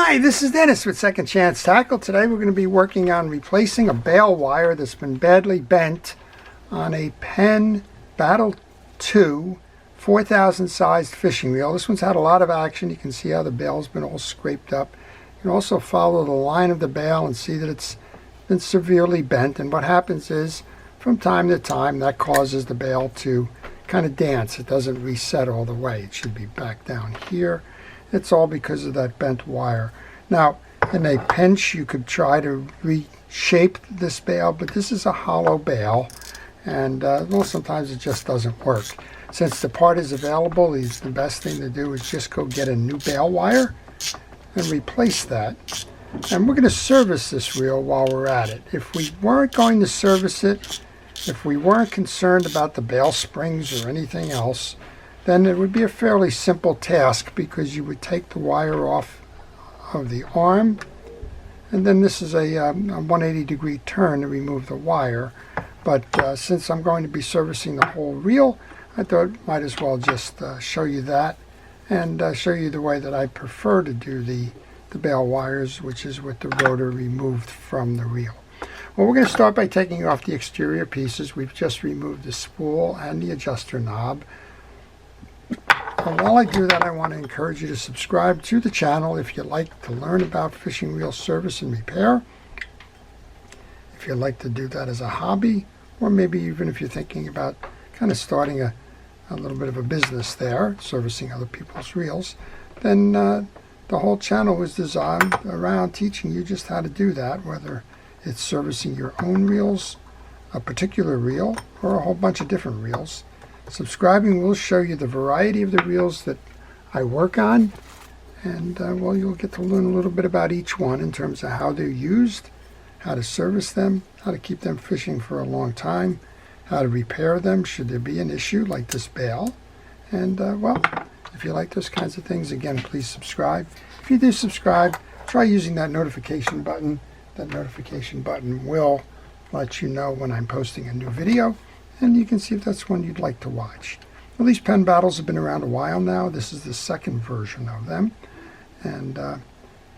Hi, this is Dennis with Second Chance Tackle. Today we're going to be working on replacing a bale wire that's been badly bent on a Penn Battle II 4000 sized fishing reel. This one's had a lot of action. You can see how the bale's been all scraped up. You can also follow the line of the bale and see that it's been severely bent, and what happens is from time to time that causes the bale to kind of dance. It doesn't reset all the way. It should be back down here. It's all because of that bent wire. Now, in a pinch, you could try to reshape this bale, but this is a hollow bale, and well, sometimes it just doesn't work. Since the part is available, the best thing to do is just go get a new bale wire and replace that. And we're going to service this reel while we're at it. If we weren't going to service it, if we weren't concerned about the bale springs or anything else, then it would be a fairly simple task, because you would take the wire off of the arm, and then this is a 180-degree turn to remove the wire. But since I'm going to be servicing the whole reel, I thought might as well just show you that, and show you the way that I prefer to do the bale wires, which is with the rotor removed from the reel. Well, we're going to start by taking off the exterior pieces. We've just removed the spool and the adjuster knob. And while I do that, I want to encourage you to subscribe to the channel if you'd like to learn about fishing reel service and repair. If you'd like to do that as a hobby, or maybe even if you're thinking about kind of starting a little bit of a business there, servicing other people's reels, then the whole channel is designed around teaching you just how to do that, whether it's servicing your own reels, a particular reel, or a whole bunch of different reels. Subscribing will show you the variety of the reels that I work on, and well, you'll get to learn a little bit about each one in terms of how they're used, how to service them, how to keep them fishing for a long time, how to repair them should there be an issue like this bale. And well, if you like those kinds of things, again, please subscribe. If you do subscribe, try using that notification button. That notification button will let you know when I'm posting a new video, and you can see if that's one you'd like to watch. Well, these Penn battles have been around a while now. This is the second version of them, and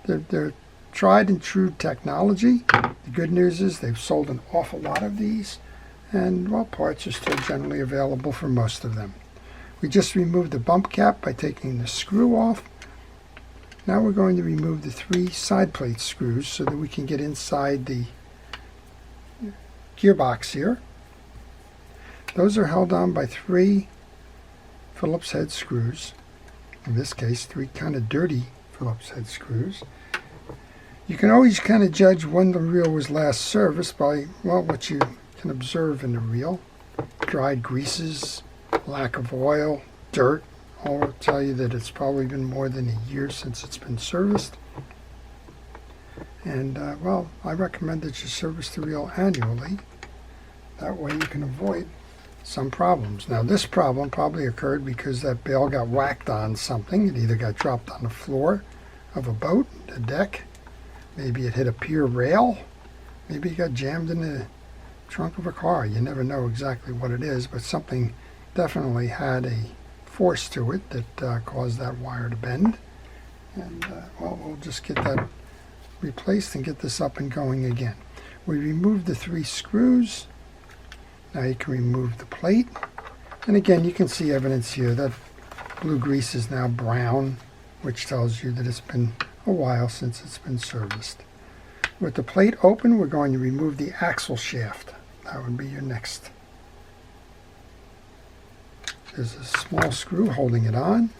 they're tried and true technology. The good news is they've sold an awful lot of these, and well, parts are still generally available for most of them. We just removed the bump cap by taking the screw off. Now we're going to remove the 3 side plate screws so that we can get inside the gearbox here. Those are held on by 3 Phillips head screws. In this case, 3 kind of dirty Phillips head screws. You can always kind of judge when the reel was last serviced by, well, what you can observe in the reel. Dried greases, lack of oil, dirt. All will tell you that it's probably been more than a year since it's been serviced. And well, I recommend that you service the reel annually. That way you can avoid some problems. Now, this problem probably occurred because that bale got whacked on something. It either got dropped on the floor of a boat, a deck, maybe it hit a pier rail, maybe it got jammed in the trunk of a car. You never know exactly what it is, but something definitely had a force to it that caused that wire to bend. And well, we'll just get that replaced and get this up and going again. We removed the 3 screws. Now you can remove the plate, and again, you can see evidence here that blue grease is now brown, which tells you that it's been a while since it's been serviced. With the plate open, we're going to remove the axle shaft. That would be your next. There's a small screw holding it on.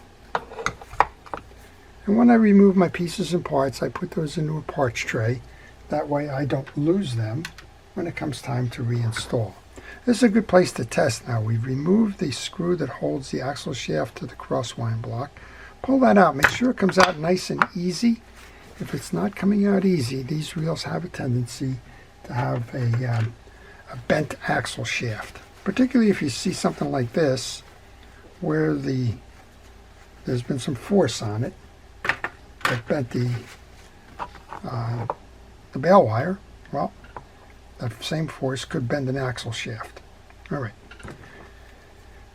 And when I remove my pieces and parts, I put those into a parts tray. That way I don't lose them when it comes time to reinstall. This is a good place to test now. We've removed the screw that holds the axle shaft to the crosswind block. Pull that out. Make sure it comes out nice and easy. If it's not coming out easy, these reels have a tendency to have a bent axle shaft. Particularly if you see something like this, where there's been some force on it that bent the bale wire. Well, that same force could bend an axle shaft. All right.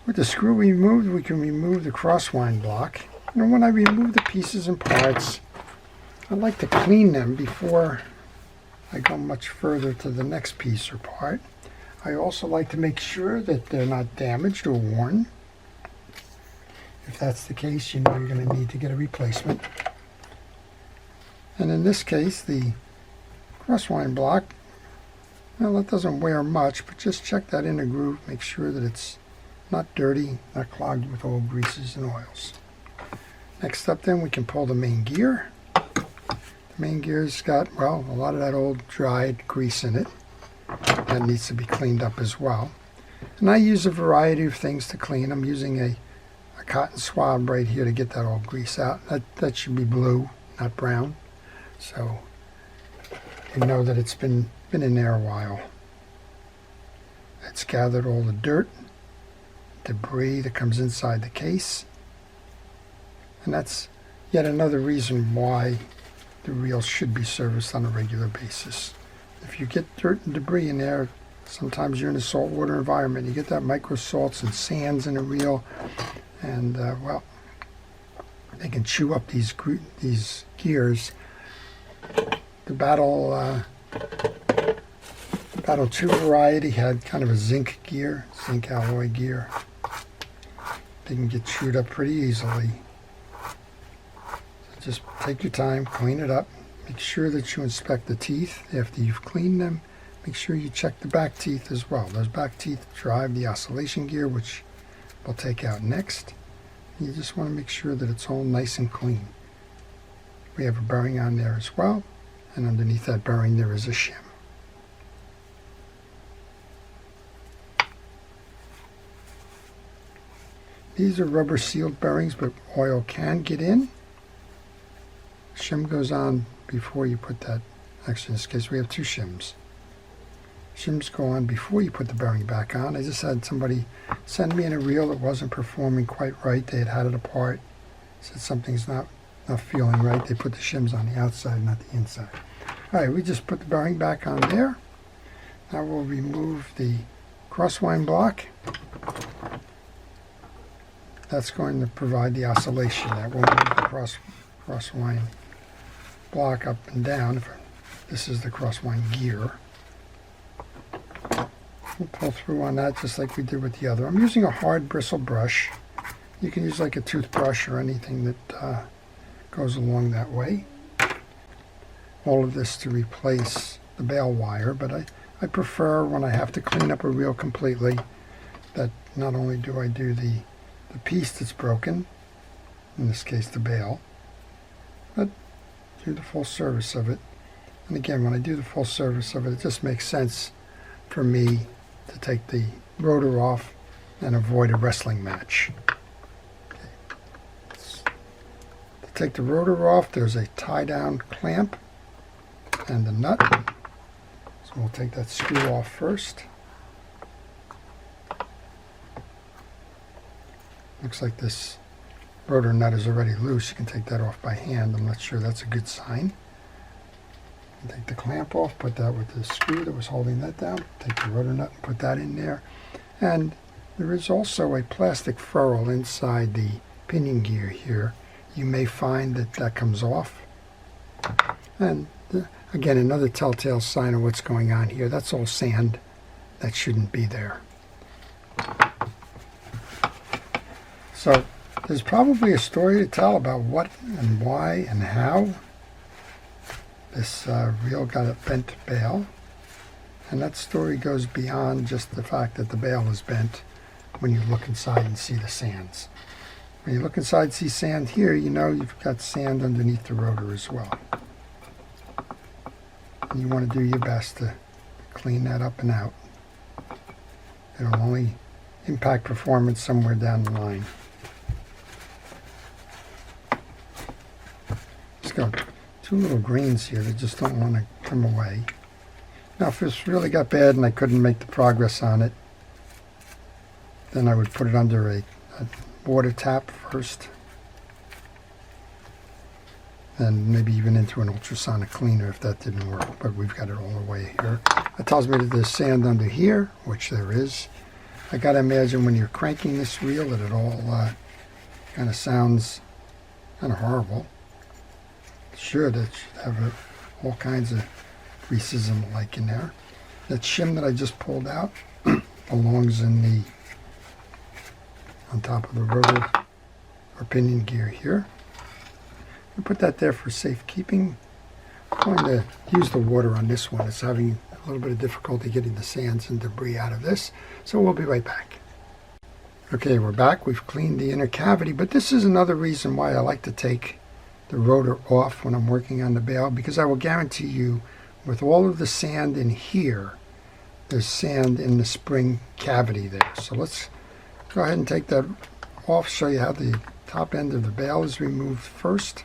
With the screw removed, we can remove the crosswind block. And when I remove the pieces and parts, I like to clean them before I go much further to the next piece or part. I also like to make sure that they're not damaged or worn. If that's the case, you know you're going to need to get a replacement. And in this case, the crosswind block, well, it doesn't wear much, but just check that inner groove, make sure that it's not dirty, not clogged with old greases and oils. Next up then, we can pull the main gear. The main gear's got, well, a lot of that old dried grease in it. That needs to be cleaned up as well. And I use a variety of things to clean. I'm using a cotton swab right here to get that old grease out. That should be blue, not brown. So you know that it's been in there a while. It's gathered all the dirt, debris that comes inside the case. And that's yet another reason why the reel should be serviced on a regular basis. If you get dirt and debris in there, sometimes you're in a saltwater environment, you get that micro salts and sands in a reel, and well, they can chew up these gears. The Battle II variety had kind of a zinc gear, zinc alloy gear. They can get chewed up pretty easily. So just take your time, clean it up. Make sure that you inspect the teeth after you've cleaned them. Make sure you check the back teeth as well. Those back teeth drive the oscillation gear, which we'll take out next. You just want to make sure that it's all nice and clean. We have a bearing on there as well, and underneath that bearing there is a shim. These are rubber sealed bearings, but oil can get in. Shim goes on before you put that. Actually, in this case, we have two shims. Shims go on before you put the bearing back on. I just had somebody send me in a reel that wasn't performing quite right. They had it apart. Said something's not feeling right. They put the shims on the outside, not the inside. All right, we just put the bearing back on there. Now we'll remove the crosswind block. That's going to provide the oscillation. That will move the crosswind block up and down. This is the crosswind gear. We'll pull through on that just like we did with the other. I'm using a hard bristle brush. You can use like a toothbrush or anything that goes along that way. All of this to replace the bail wire, but I prefer when I have to clean up a reel completely that not only do I do the piece that's broken, in this case the bail, but do the full service of it. And again, when I do the full service of it, it just makes sense for me to take the rotor off and avoid a wrestling match. Okay. To take the rotor off, there's a tie-down clamp and a nut. So we'll take that screw off first. Looks like this rotor nut is already loose. You can take that off by hand. I'm not sure that's a good sign. Take the clamp off, put that with the screw that was holding that down. Take the rotor nut and put that in there. And there is also a plastic ferrule inside the pinion gear here. You may find that that comes off. And again, another telltale sign of what's going on here. That's all sand. That shouldn't be there. So there's probably a story to tell about what and why and how this reel got a bent bail, and that story goes beyond just the fact that the bail is bent when you look inside and see the sands. When you look inside and see sand here, you know you've got sand underneath the rotor as well. And you want to do your best to clean that up and out. It'll only impact performance somewhere down the line. Let's go. Two little greens here that just don't want to come away. Now if this really got bad and I couldn't make the progress on it, then I would put it under a water tap first, and maybe even into an ultrasonic cleaner if that didn't work, but we've got it all the way here. That tells me that there's sand under here, which there is. I gotta imagine when you're cranking this reel that it all kind of sounds kind of horrible. should have all kinds of greases and the like in there. That shim that I just pulled out belongs on top of the rotor or pinion gear here. I put that there for safekeeping. I'm going to use the water on this one. It's having a little bit of difficulty getting the sands and debris out of this, so we'll be right back. Okay, we're back. We've cleaned the inner cavity, but this is another reason why I like to take the rotor off when I'm working on the bale, because I will guarantee you with all of the sand in here, there's sand in the spring cavity there. So let's go ahead and take that off, show you how the top end of the bale is removed first.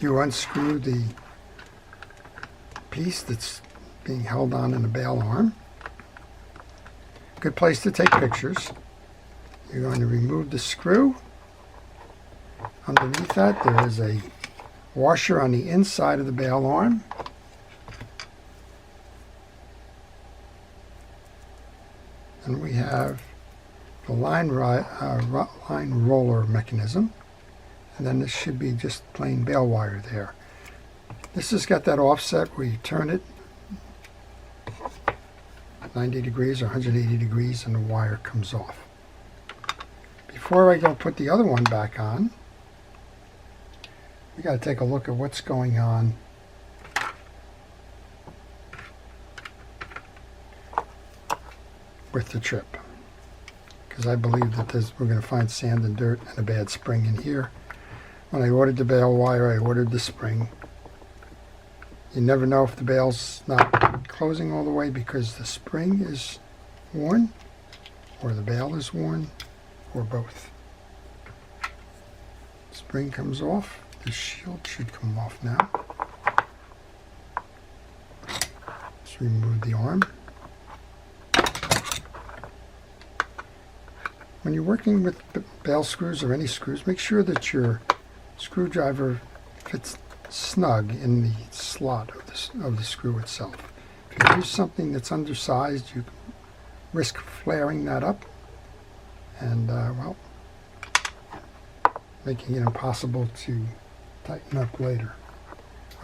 You unscrew the piece that's being held on in the bale arm. Good place to take pictures. You're going to remove the screw. Underneath that there is a washer on the inside of the bale arm. And we have the line roller mechanism. And then this should be just plain bale wire there. This has got that offset where you turn it 90 degrees or 180 degrees and the wire comes off. Before I go put the other one back on, we got to take a look at what's going on with the trip, because I believe that we're going to find sand and dirt and a bad spring in here. When I ordered the bale wire, I ordered the spring. You never know if the bale's not closing all the way because the spring is worn, or the bale is worn, or both. Spring comes off. The shield should come off now. Let's remove the arm. When you're working with bale screws or any screws, make sure that your screwdriver fits snug in the slot of the screw itself. If you use something that's undersized, you risk flaring that up and, well, making it impossible to tighten up later.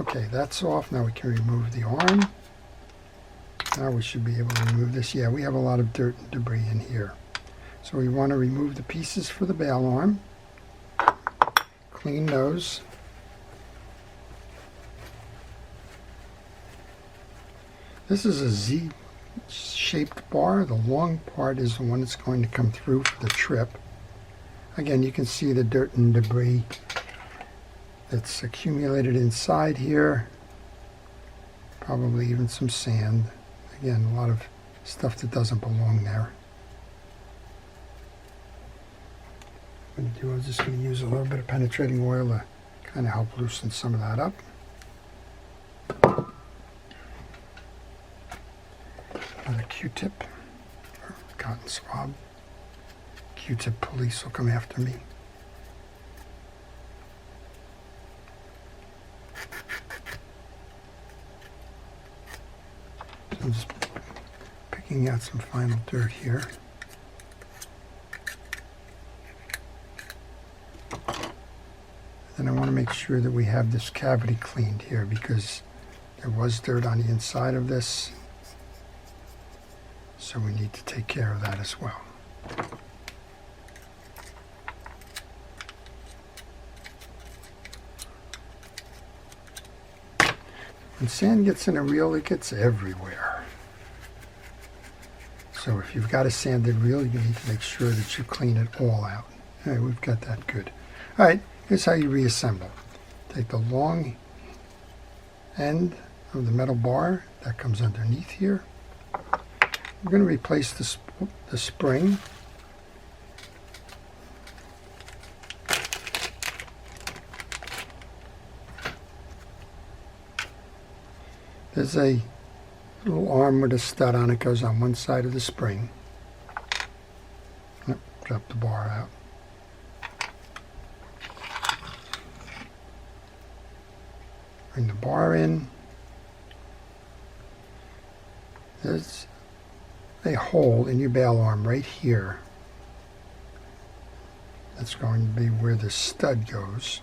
Okay, that's off. Now we can remove the arm. Now we should be able to remove this. Yeah, we have a lot of dirt and debris in here. So we want to remove the pieces for the bale arm. Clean those. This is a Z-shaped bar. The long part is the one that's going to come through for the trip. Again, you can see the dirt and debris that's accumulated inside here. Probably even some sand. Again, a lot of stuff that doesn't belong there. What I'm going to do, I'm just going to use a little bit of penetrating oil to kind of help loosen some of that up. Another Q-tip or cotton swab. Q-tip police will come after me. So I'm just picking out some final dirt here. Then I want to make sure that we have this cavity cleaned here because there was dirt on the inside of this. So we need to take care of that as well. When sand gets in a reel, it gets everywhere. So if you've got a sanded reel, you need to make sure that you clean it all out. All right, we've got that good. All right, here's how you reassemble. Take the long end of the metal bar that comes underneath here. We're going to replace the spring. There's a little arm with a stud on it, goes on one side of the spring. Yep, drop the bar out. Bring the bar in. There's a hole in your bale arm right here. That's going to be where the stud goes.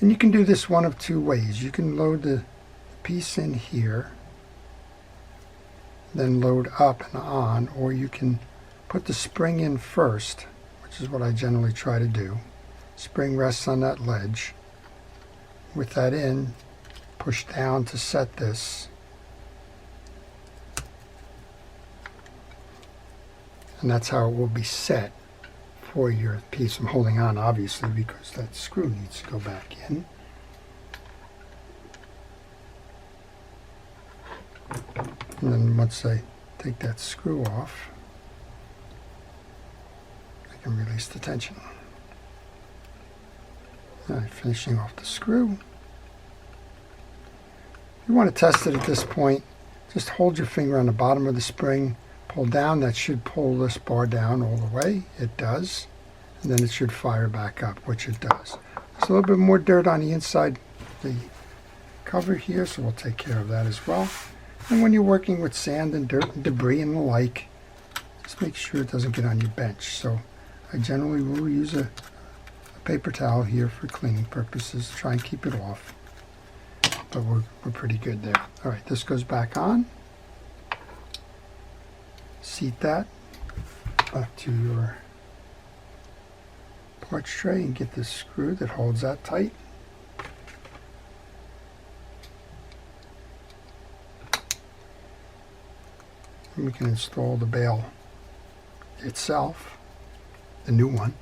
And you can do this one of two ways. You can load the piece in here, then load up and on, or you can put the spring in first, which is what I generally try to do. Spring rests on that ledge. With that in, push down to set this. And that's how it will be set for your piece. I'm holding on obviously because that screw needs to go back in. And then once I take that screw off, I can release the tension. All right, finishing off the screw. If you want to test it at this point, just hold your finger on the bottom of the spring, pull down. That should pull this bar down all the way. It does. And then it should fire back up, which it does. There's a little bit more dirt on the inside of the cover here, so we'll take care of that as well. And when you're working with sand and dirt and debris and the like, just make sure it doesn't get on your bench. So I generally will use a paper towel here for cleaning purposes, try and keep it off. But we're pretty good there. All right, this goes back on. Seat that up to your parts tray and get this screw that holds that tight. And we can install the bail itself, the new one.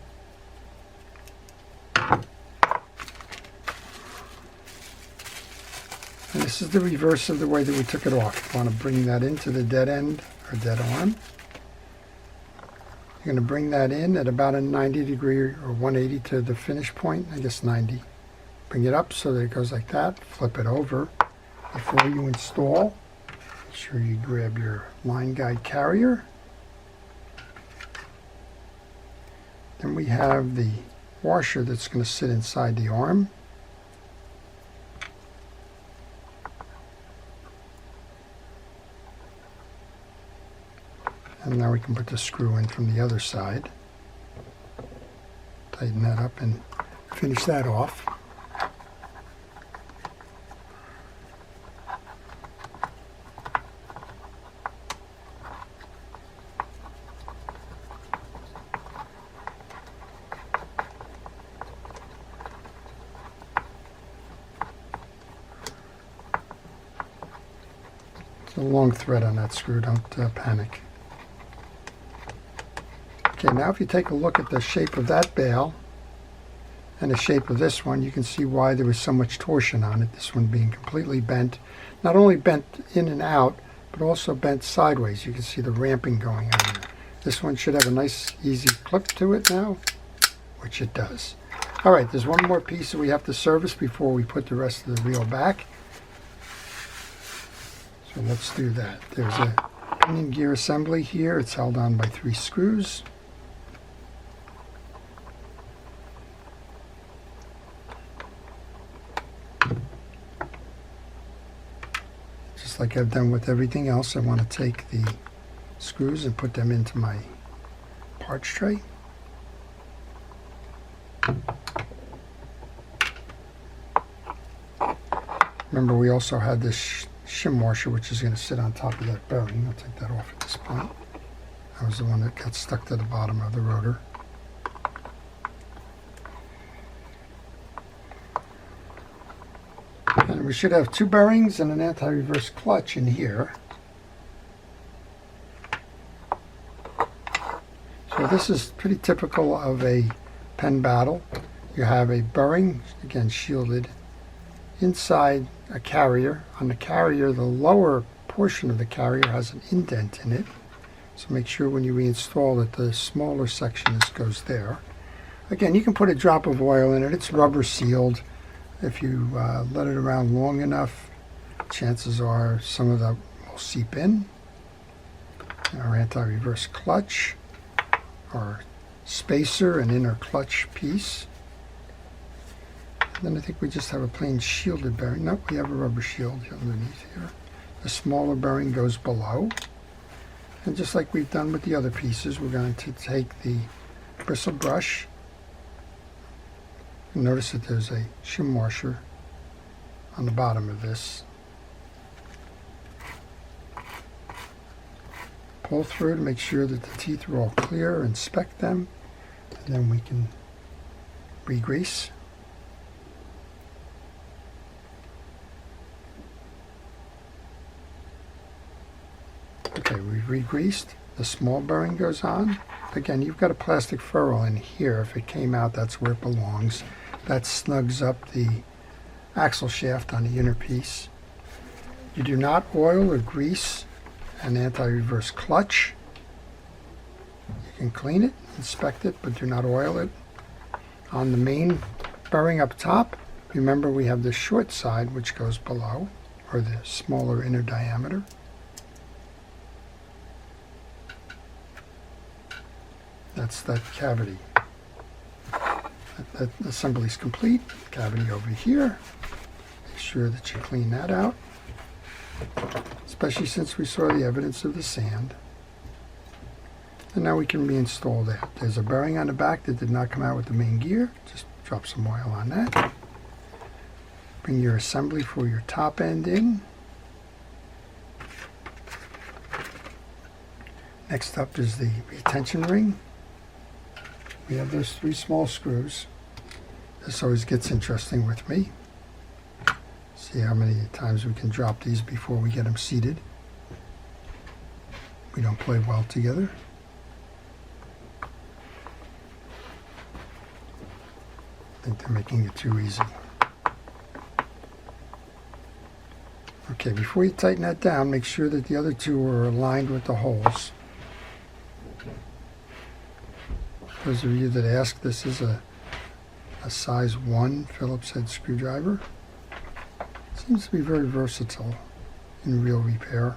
And this is the reverse of the way that we took it off. You want to bring that into the dead end or dead arm. You're going to bring that in at about a 90 degree or 180 to the finish point, I guess 90. Bring it up so that it goes like that. Flip it over. Before you install, make sure you grab your line guide carrier. Then we have the washer that's going to sit inside the arm. And now we can put the screw in from the other side. Tighten that up and finish that off. It's a long thread on that screw, don't panic. Okay, now if you take a look at the shape of that bail and the shape of this one, you can see why there was so much torsion on it. This one being completely bent, not only bent in and out, but also bent sideways. You can see the ramping going on there. This one should have a nice, easy clip to it now, which it does. All right, there's one more piece that we have to service before we put the rest of the reel back. So let's do that. There's a pinion gear assembly here. It's held on by 3 screws. Just like I've done with everything else, I want to take the screws and put them into my parts tray. Remember, we also had this shim washer, which is going to sit on top of that bearing. I'll take that off at this point. That was the one that got stuck to the bottom of the rotor. And we should have 2 bearings and an anti-reverse clutch in here. So this is pretty typical of a Penn Battle. You have a bearing, again shielded, inside a carrier. On the carrier, the lower portion of the carrier has an indent in it. So make sure when you reinstall that the smaller section goes there. Again, you can put a drop of oil in it. It's rubber sealed. If you let it around long enough, chances are some of that will seep in. Our anti-reverse clutch, our spacer and inner clutch piece. Then I think we just have a plain shielded bearing. Nope, we have a rubber shield underneath here. The smaller bearing goes below. And just like we've done with the other pieces, we're going to take the bristle brush. Notice that there's a shim washer on the bottom of this. Pull through to make sure that the teeth are all clear, inspect them, and then we can re-grease. Okay, we've re-greased. The small bearing goes on. Again, you've got a plastic ferrule in here. If it came out, that's where it belongs. That snugs up the axle shaft on the inner piece. You do not oil or grease an anti-reverse clutch. You can clean it, inspect it, but do not oil it. On the main bearing up top, remember we have the short side which goes below, or the smaller inner diameter. That's that cavity. That assembly is complete. Cavity over here. Make sure that you clean that out, especially since we saw the evidence of the sand. And now we can reinstall that. There's a bearing on the back that did not come out with the main gear. Just drop some oil on that. Bring your assembly for your top end in. Next up is the retention ring. We have those 3 small screws. This always gets interesting with me. See how many times we can drop these before we get them seated. We don't play well together. I think they're making it too easy. Okay, before you tighten that down, make sure that the other 2 are aligned with the holes. Those of you that ask, this is a size 1 Phillips head screwdriver. Seems to be very versatile in real repair.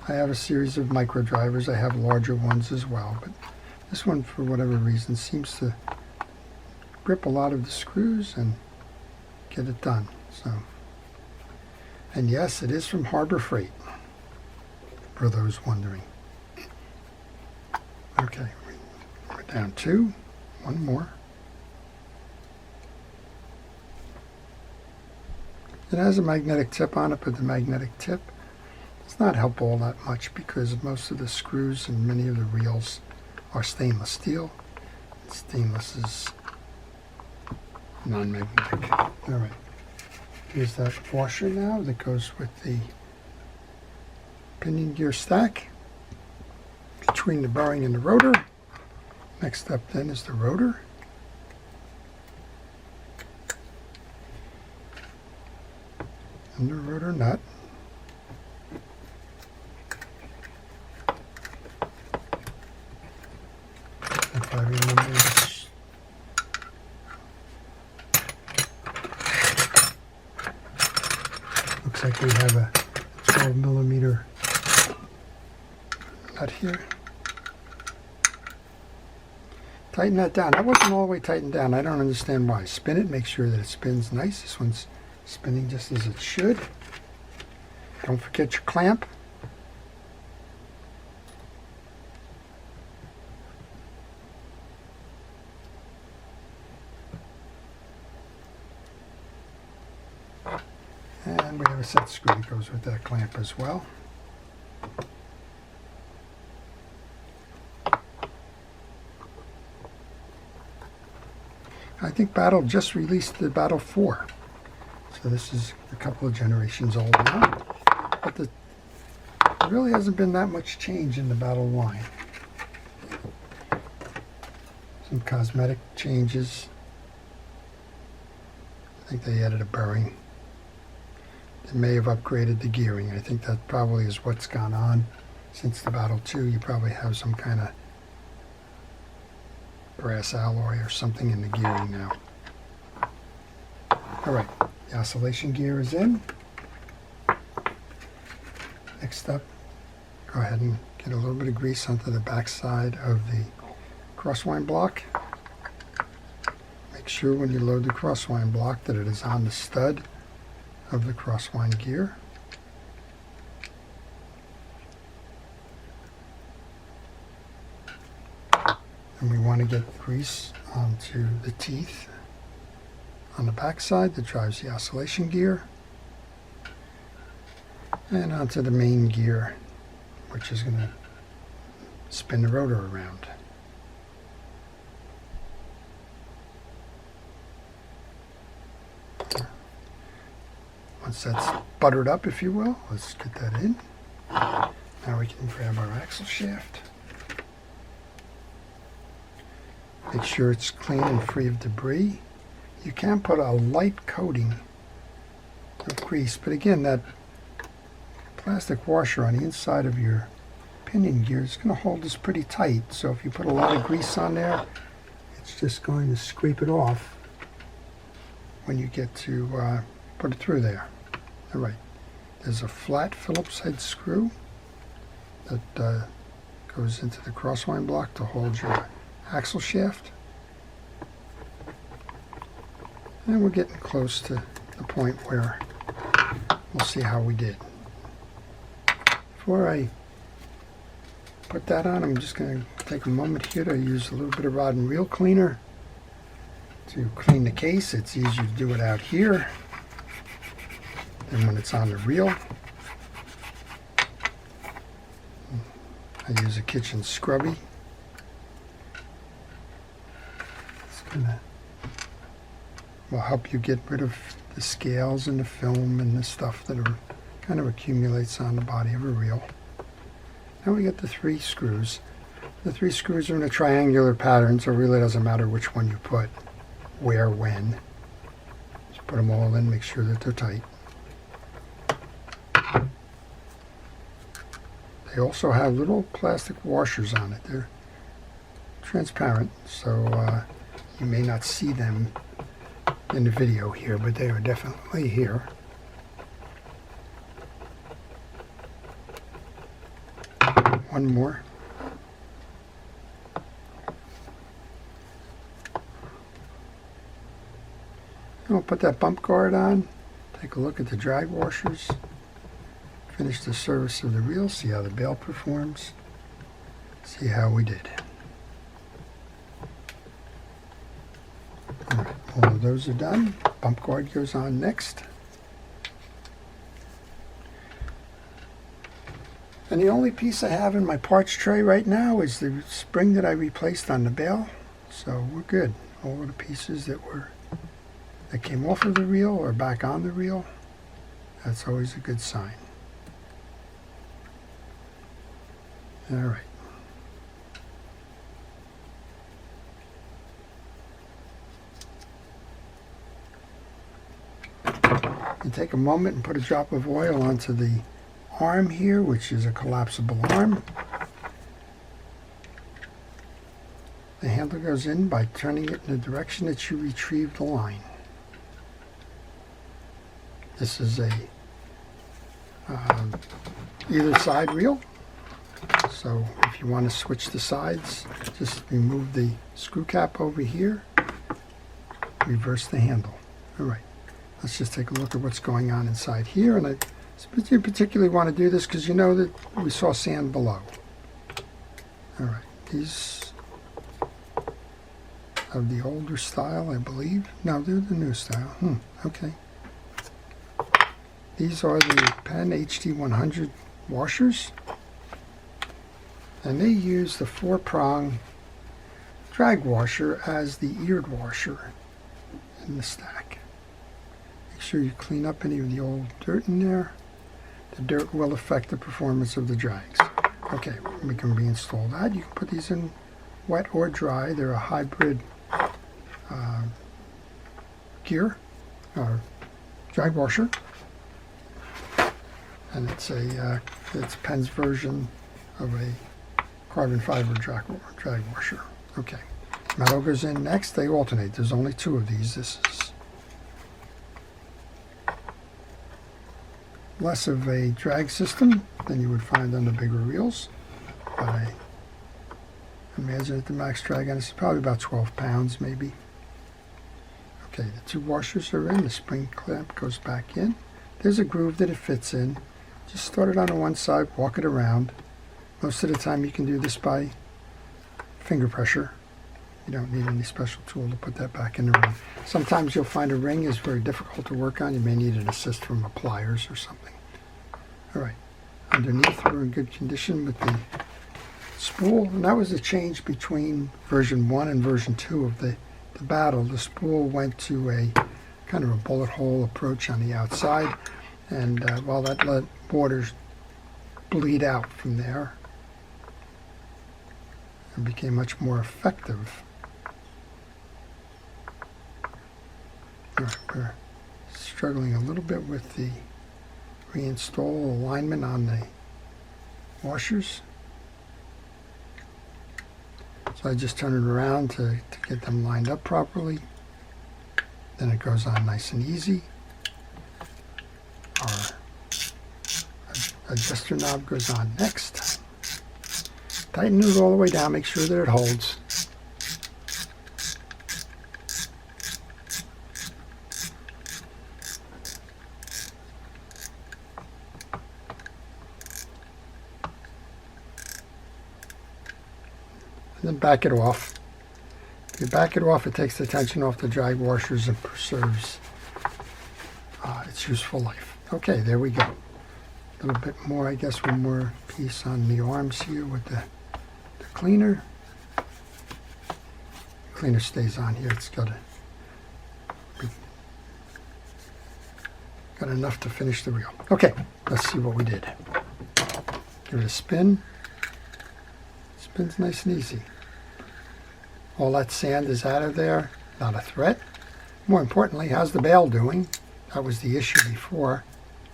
I have a series of micro drivers. I have larger ones as well, but this one, for whatever reason, seems to grip a lot of the screws and get it done. So, and yes, it is from Harbor Freight, for those wondering. Okay, we're down 2. 1 more. It has a magnetic tip on it, but the magnetic tip does not help all that much because most of the screws and many of the reels are stainless steel. Stainless is non-magnetic. All right. Here's that washer now that goes with the pinion gear stack between the bearing and the rotor. Next up then is the rotor. And the rotor nut. If I remember this. Looks like we have a 12 millimeter nut here. Tighten that down. That wasn't all the way tightened down. I don't understand why. Spin it, make sure that it spins nice. This one's spinning just as it should. Don't forget your clamp. And we have a set screw that goes with that clamp as well. I think Battle just released the Battle 4. So this is a couple of generations old now. But there really hasn't been that much change in the Battle line. Some cosmetic changes. I think they added a bearing. They may have upgraded the gearing. I think that probably is what's gone on since the Battle II. You probably have some kind of brass alloy or something in the gearing now. All right, the oscillation gear is in. Next up, go ahead and get a little bit of grease onto the back side of the crosswind block. Make sure when you load the crosswind block that it is on the stud of the crosswind gear. And we want to get grease onto the teeth on the back side that drives the oscillation gear, and onto the main gear, which is going to spin the rotor around. Once that's buttered up, if you will, let's get that in. Now we can grab our axle shaft. Make sure it's clean and free of debris. You can put a light coating of grease, but again, that plastic washer on the inside of your pinion gear is going to hold this pretty tight. So if you put a lot of grease on there, it's just going to scrape it off when you get to put it through there. All right, there's a flat Phillips head screw that goes into the crosswind block to hold your axle shaft. And we're getting close to the point where we'll see how we did. Before I put that on, I'm just going to take a moment here to use a little bit of rod and reel cleaner to clean the case. It's easier to do it out here than when it's on the reel. I use a kitchen scrubby. Will help you get rid of the scales and the film and the stuff that kind of accumulates on the body of a reel. Now we get the 3 screws. The 3 screws are in a triangular pattern, so it really doesn't matter which one you put, where, when. Just put them all in, make sure that they're tight. They also have little plastic washers on it. They're transparent, so you may not see them in the video here, but they are definitely here. One more. And we'll put that bump guard on, take a look at the drag washers, finish the service of the reel, see how the bail performs, see how we did. All right, all of those are done. Bump guard goes on next. And the only piece I have in my parts tray right now is the spring that I replaced on the bail. So we're good. All of the pieces that came off of the reel are back on the reel. That's always a good sign. All right. You take a moment and put a drop of oil onto the arm here, which is a collapsible arm. The handle goes in by turning it in the direction that you retrieve the line. This is a either side reel, so if you want to switch the sides, just remove the screw cap over here, reverse the handle. All right, let's just take a look at what's going on inside here. And I particularly want to do this because you know that we saw sand below. All right, these are the older style, I believe. No, they're the new style. Okay. These are the Penn HD100 washers, and they use the 4-prong drag washer as the eared washer in the stack. Make sure you clean up any of the old dirt in there. The dirt will affect the performance of the drags. Okay, we can reinstall that. You can put these in wet or dry. They're a hybrid gear or drag washer, and it's Penn's version of a carbon fiber drag washer. Okay, metal goes in next. They alternate. There's only 2 of these. This is less of a drag system than you would find on the bigger reels, but I imagine that the max drag on this is probably about 12 pounds maybe. Okay, the 2 washers are in. The spring clamp goes back in. There's a groove that it fits in. Just start it on the one side, walk it around. Most of the time you can do this by finger pressure. You don't need any special tool to put that back in the ring. Sometimes you'll find a ring is very difficult to work on. You may need an assist from a pliers or something. All right, underneath we're in good condition with the spool, and that was the change between version 1 and version 2 of the Battle. The spool went to a kind of a bullet hole approach on the outside, and while that let water bleed out from there, it became much more effective. All right, we're struggling a little bit with the reinstall alignment on the washers. So I just turn it around to get them lined up properly. Then it goes on nice and easy. Our adjuster knob goes on next. Tighten it all the way down, make sure that it holds. And then back it off. If you back it off, it takes the tension off the drag washers and preserves its useful life. Okay, there we go. A little bit more, I guess, one more piece on the arms here with the cleaner. Cleaner stays on here. It's got enough to finish the reel. Okay, let's see what we did. Give it a spin. Spins nice and easy. All that sand is out of there, not a threat. More importantly, how's the bail doing? That was the issue before.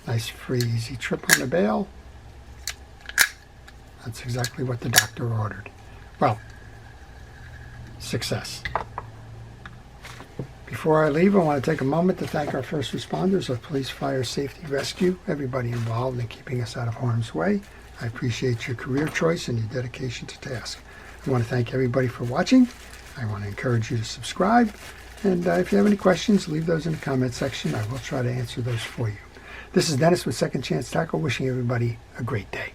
Nice, free, easy trip on the bail. That's exactly what the doctor ordered. Well, success. Before I leave, I want to take a moment to thank our first responders of police, fire, safety, rescue, everybody involved in keeping us out of harm's way. I appreciate your career choice and your dedication to task. I want to thank everybody for watching. I want to encourage you to subscribe. And if you have any questions, leave those in the comment section. I will try to answer those for you. This is Dennis with Second Chance Tackle, wishing everybody a great day.